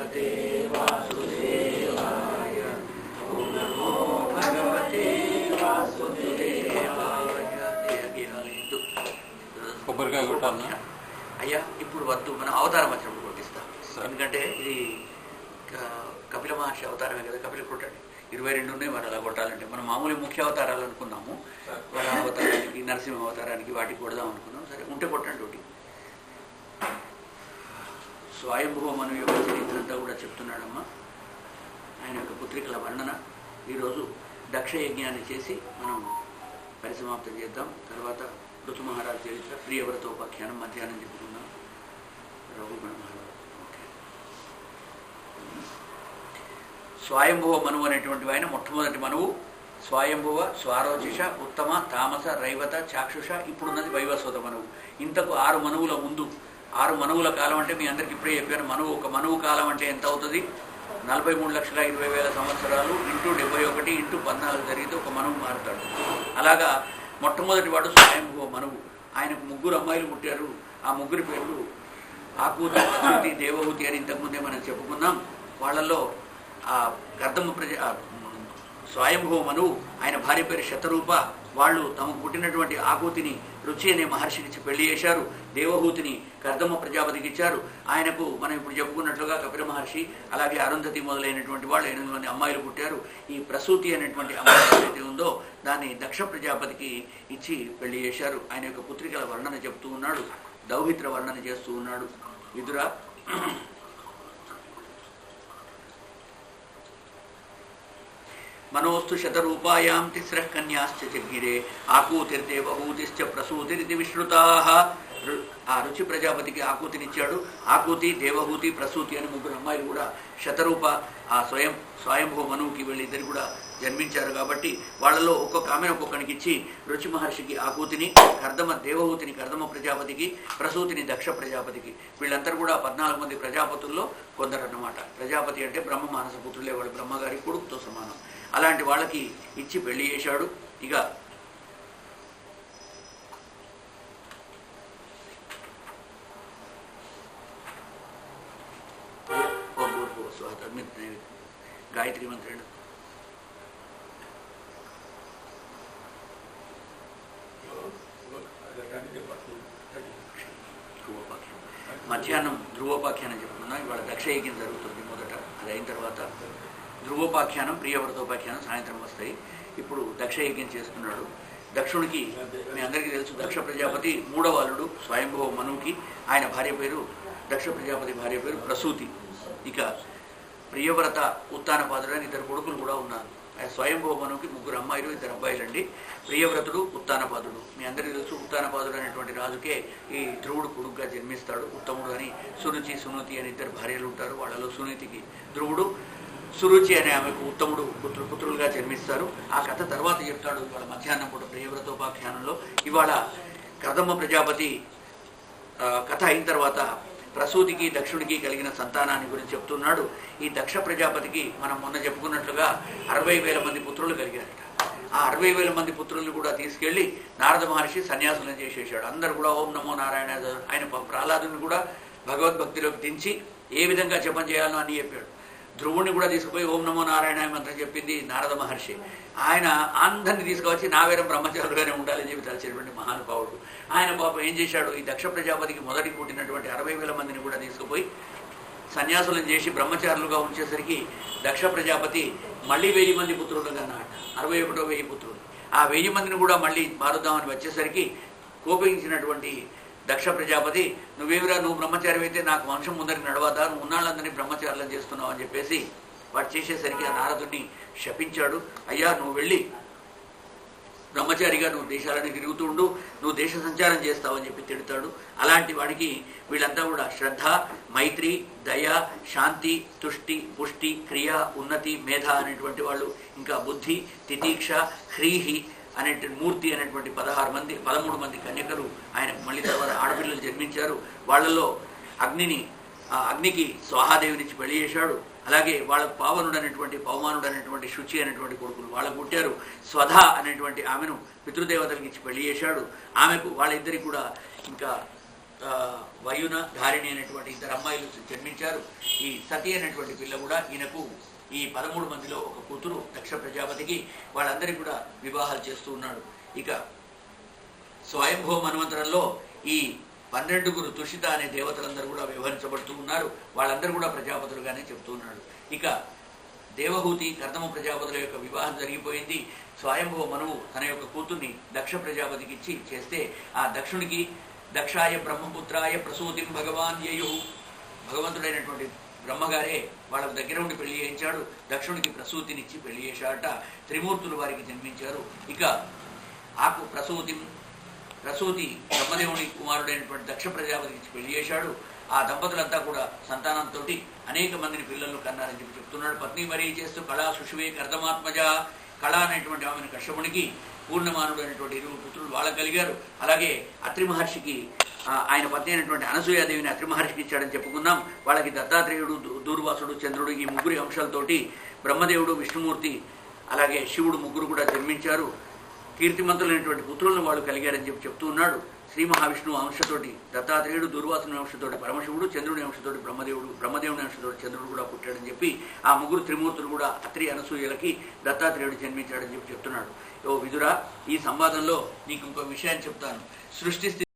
భగవతే వాసుదేవాయ. ఓం నమో భగవతే వాసుదేవాయ. కొబ్బరికాయ కొట్టాలన్నా? అయ్యా ఇప్పుడు వద్దు, మనం అవతారం వచ్చినప్పుడు కొట్టిస్తాం. ఎందుకంటే ఇది కపిల మహర్షి అవతారమే కదా, కపిల కొట్టండి. 22 ఉన్నాయి మరి అలా కొట్టాలంటే. మనం మామూలు ముఖ్య అవతారాలు అనుకున్నాము, వర అవతారానికి, నరసింహ అవతారానికి, వాటికి కొడదాం అనుకున్నాం. సరే ఉంటే కొట్టండి ఒకటి. స్వయంభువ మను యొక్క చరిత్రంతా కూడా చెప్తున్నాడమ్మా. ఆయన యొక్క పుత్రికల వర్ణన ఈరోజు దక్ష యజ్ఞాన్ని చేసి మనం పరిసమాప్తం చేద్దాం. తర్వాత ఋతు మహారాజు చరిత్ర, ప్రియవ్రతోపాఖ్యానం మధ్యాహ్నం చెప్పుకుందాం. రఘుగణ మహారాజు. ఓకే. స్వయంభువ మనువు అనేటువంటి ఆయన మొట్టమొదటి మనువు. స్వయంభువ, స్వారోచిష, ఉత్తమ, తామస, రైవత, చాక్షుష, ఇప్పుడున్నది వైవస్వత మనువు. ఇంతకు 6 మనువుల ముందు, 6 మనువుల కాలం అంటే మీ అందరికి ఇప్పుడే చెప్పాను. మనువు, ఒక మనువు కాలం అంటే ఎంత అవుతుంది? 43,20,000 సంవత్సరాలు ఇంటూ 71 ఇంటూ 14 జరిగితే ఒక మనువు మారుతాడు. అలాగా మొట్టమొదటి వాడు స్వయంభువ మనువు. ఆయనకు 3 అమ్మాయిలు పుట్టారు. ఆ 3 పేర్లు ఆకూతి, ప్రసూతి, దేవహూతి అని ఇంతకుముందే మనం చెప్పుకున్నాం. వాళ్ళల్లో ఆ కర్దమ స్వయంభువ మనువు, ఆయన భార్య పేరు శతరూప. వాళ్ళు తమకు పుట్టినటువంటి ఆకూతిని రుచి అనే మహర్షికి పెళ్లి చేశారు. దేవహూతిని కర్దమ ప్రజాపతికి ఇచ్చారు. ఆయనకు మనం ఇప్పుడు చెప్పుకున్నట్లుగా కపిల మహర్షి, అలాగే అరుంధతి మొదలైనటువంటి వాళ్ళు 8 మంది అమ్మాయిలు పుట్టారు. ఈ ప్రసూతి అనేటువంటి అమ్మాయి ఏదైతే ఉందో దాన్ని దక్ష ప్రజాపతికి ఇచ్చి పెళ్లి చేశారు. ఆయన యొక్క పుత్రికల వర్ణన చెప్తూ ఉన్నాడు, దౌహిత్ర వర్ణన చేస్తూ ఉన్నాడు. విదుర మనోస్తు శతరూపాయాం తిస్రః కన్యాశ్చ జగ్గిరే ఆకూతిర్దేవహూతిశ్చ ప్రసూతిరితి విశ్రుతాః. ఆ రుచి ప్రజాపతికి ఆకూతినిచ్చాడు. ఆకూతి, దేవహూతి, ప్రసూతి అని 3 అమ్మాయిలు కూడా శతరూప ఆ స్వయంభూ మనువుకి వీళ్ళిద్దరు కూడా జన్మించారు. కాబట్టి వాళ్ళలో ఒక్కొక్క ఆమెను ఒక్కొక్కనికి ఇచ్చి రుచి మహర్షికి ఆకూతిని, కర్దమ దేవహూతిని కర్దమ ప్రజాపతికి, ప్రసూతిని దక్ష ప్రజాపతికి. వీళ్ళందరూ కూడా 14 మంది ప్రజాపతుల్లో కొందరన్నమాట. ప్రజాపతి అంటే బ్రహ్మ మానస పుత్రులే, వాళ్ళు బ్రహ్మగారి కొడుకుతో సమానం. అలాంటి వాళ్ళకి ఇచ్చి పెళ్లి చేశాడు. ఇక గాయత్రి మంత్రుడు మధ్యాహ్నం ధ్రువోపాఖ్యానం చెప్పుకున్నాం. ఇవాళ దక్ష యజ్ఞం జరుగుతుంది మొదట. అది అయిన తర్వాత ధ్రువోపాఖ్యానం, ప్రియవ్రతోపాఖ్యానం సాయంత్రం వస్తాయి. ఇప్పుడు దక్ష యజ్ఞం చేస్తున్నాడు. దక్షుడికి మీ అందరికీ తెలుసు, దక్ష ప్రజాపతి 3వ అల్లుడు స్వయంభవ మనువుకి. ఆయన భార్య పేరు, దక్ష ప్రజాపతి భార్య పేరు ప్రసూతి. ఇక ప్రియవ్రత ఉత్తానపాదుడు అని 2 కొడుకులు కూడా ఉన్నారు. స్వయంభవ మనువుకి 3 అమ్మాయిలు 2 అబ్బాయిలండి. ప్రియవ్రతుడు, ఉత్తానపాదుడు. మీ అందరికీ తెలుసు, ఉత్తానపాదుడు అనేటువంటి రాజుకే ఈ ధ్రువుడు కొడుకుగా జన్మిస్తాడు. ఉత్తముడు అని సురుచి, సునీతి అని 2 భార్యలు ఉంటారు. వాళ్ళలో సునీతికి ధ్రువుడు, సురుచి అనే ఆమెకు ఉత్తముడు పుత్రులుగా జన్మిస్తారు. ఆ కథ తర్వాత చెప్తాడు ఇవాళ మధ్యాహ్నం పూట ప్రియవ్రతోపాఖ్యానంలో. ఇవాళ కర్దమ ప్రజాపతి కథ అయిన తర్వాత ప్రసూతికి, దక్షుడికి కలిగిన సంతానాన్ని గురించి చెప్తున్నాడు. ఈ దక్ష ప్రజాపతికి మనం మొన్న చెప్పుకున్నట్లుగా 60,000 మంది పుత్రులు కలిగారట. ఆ 60,000 మంది పుత్రుల్ని కూడా తీసుకెళ్లి నారద మహర్షి సన్యాసులను చేసేసాడు. అందరూ కూడా ఓం నమో నారాయణ. ఆయన ప్రహ్లాదుని కూడా భగవద్భక్తిలోకి దించి ఏ విధంగా జపం చేయాలో అని చెప్పాడు. ధ్రువుణ్ణి కూడా తీసుకుపోయి ఓం నమో నారాయణ మంత్రం చెప్పింది నారద మహర్షి. ఆయన అందరిని తీసుకువచ్చి నా వేరే బ్రహ్మచారులుగానే ఉండాలని చెప్పి తలచేటువంటి మహానుభావుడు. ఆయన పాపం ఏం చేశాడు, ఈ దక్ష ప్రజాపతికి మొదటి పుట్టినటువంటి 60,000 మందిని కూడా తీసుకుపోయి సన్యాసులను చేసి బ్రహ్మచారులుగా ఉంచేసరికి దక్ష ప్రజాపతి మళ్ళీ 1000 మంది పుత్రులు అన్నాడు. 61,000 పుత్రులు. ఆ 1000 మందిని కూడా మళ్ళీ మారుద్దామని వచ్చేసరికి కోపించినటువంటి దక్ష ప్రజాపతి, నువ్వేమిరా, నువ్వు బ్రహ్మచారి అయితే నాకు వంశం ముందరికి నడవదా, నువ్వు ఉన్నాళ్ళందరినీ బ్రహ్మచారులను చేస్తున్నావు అని చెప్పేసి వాడు చేసేసరికి ఆ నారదుడిని శపించాడు. అయ్యా, నువ్వు వెళ్ళి బ్రహ్మచారిగా నువ్వు దేశాలని తిరుగుతుండు, నువ్వు దేశ సంచారం చేస్తావని చెప్పి తిడతాడు. అలాంటి వాడికి వీళ్ళంతా కూడా శ్రద్ధ, మైత్రి, దయ, శాంతి, తుష్టి, పుష్టి, క్రియ, ఉన్నతి, మేధ అనేటువంటి వాళ్ళు, ఇంకా బుద్ధి, తితీక్ష, హ్రీహి అనే మూర్తి అనేటువంటి 13 మంది కన్యకలు ఆయనకు మళ్ళీ తర్వాత ఆడపిల్లలు జన్మించారు. వాళ్ళల్లో అగ్నికి స్వాహాదేవినిచ్చి పెళ్లి చేశాడు. అలాగే వాళ్ళకు పవమానుడు అనేటువంటి శుచి అనేటువంటి కొడుకులు వాళ్ళకు పుట్టారు. స్వధ అనేటువంటి ఆమెను పితృదేవతలకు ఇచ్చి పెళ్లి చేశాడు. ఆమెకు వాళ్ళిద్దరికి కూడా ఇంకా వయున ధారిణి అనేటువంటి ఇద్దరు అమ్మాయిలు జన్మించారు. ఈ సతి అనేటువంటి పిల్ల కూడా ఈయనకు ఈ 13 మందిలో ఒక కూతురు దక్ష ప్రజాపతికి. వాళ్ళందరికీ కూడా వివాహాలు చేస్తూ ఉన్నాడు. ఇక స్వయంభవ మన్వంతరంలో ఈ 12 తుషిత అనే దేవతలందరూ కూడా వ్యవహరించబడుతూ ఉన్నారు. వాళ్ళందరూ కూడా ప్రజాపతులుగానే చెప్తూ ఉన్నాడు. ఇక దేవహూతి కర్దమ ప్రజాపతుల యొక్క వివాహం జరిగిపోయింది. స్వయంభవ మనువు తన యొక్క కూతుర్ని దక్ష ప్రజాపతికి ఇచ్చి చేస్తే ఆ దక్షునికి దక్షాయ బ్రహ్మపుత్రాయ ప్రసూతిం భగవాన్ యయు, భగవంతుడైనటువంటి బ్రహ్మగారే వాళ్ళ దగ్గర ఉండి పెళ్లి చేయించాడు. దక్షునికి ప్రసూతినిచ్చి పెళ్లి చేశాడట. త్రిమూర్తులు వారికి జన్మించారు. ఇక ఆకు ప్రసూతి బ్రహ్మదేవుని కుమారుడైనటువంటి దక్ష ప్రజాపతికి ఇచ్చి పెళ్లి చేశాడు. ఆ దంపతులంతా కూడా సంతానంతో అనేక మందిని పిల్లలను కన్నారని చెప్పి చెప్తున్నాడు. పత్ని మరీ చేస్తూ కళా సుషువే కర్దమాత్మజ, కళ అనేటువంటి ఆమెను కశ్యపునికి, పూర్ణమానుడు అనేటువంటి 2 పుత్రులు వాళ్ళకు కలిగారు. అలాగే అత్రి మహర్షికి ఆయన పత్ని అయినటువంటి అనసూయాదేవిని అత్రి మహర్షికి ఇచ్చాడని చెప్పుకున్నాం. వాళ్ళకి దత్తాత్రేయుడు, దూర్వాసుడు, చంద్రుడు ఈ 3 అంశాలతోటి బ్రహ్మదేవుడు, విష్ణుమూర్తి అలాగే శివుడు 3 కూడా జన్మించారు. కీర్తిమంతులైనటువంటి పుత్రులను వాళ్ళు కలిగారని చెప్పి చెప్తూ ఉన్నాడు. శ్రీ మహావిష్ణువు అంశతోటి దత్తాత్రేయుడు, దుర్వాసుని అంశతోటి పరమశివుడు, చంద్రుని అంశతోటి బ్రహ్మదేవుని అంశతోటి చంద్రుడు కూడా పుట్టాడని చెప్పి ఆ 3 త్రిమూర్తులు కూడా అత్రి అనసూయలకి దత్తాత్రేయుడు జన్మించాడని చెప్పి చెప్తున్నాడు. ఓ విదురా, ఈ సంవాదంలో నీకు ఇంకో విషయాన్ని చెప్తాను. సృష్టి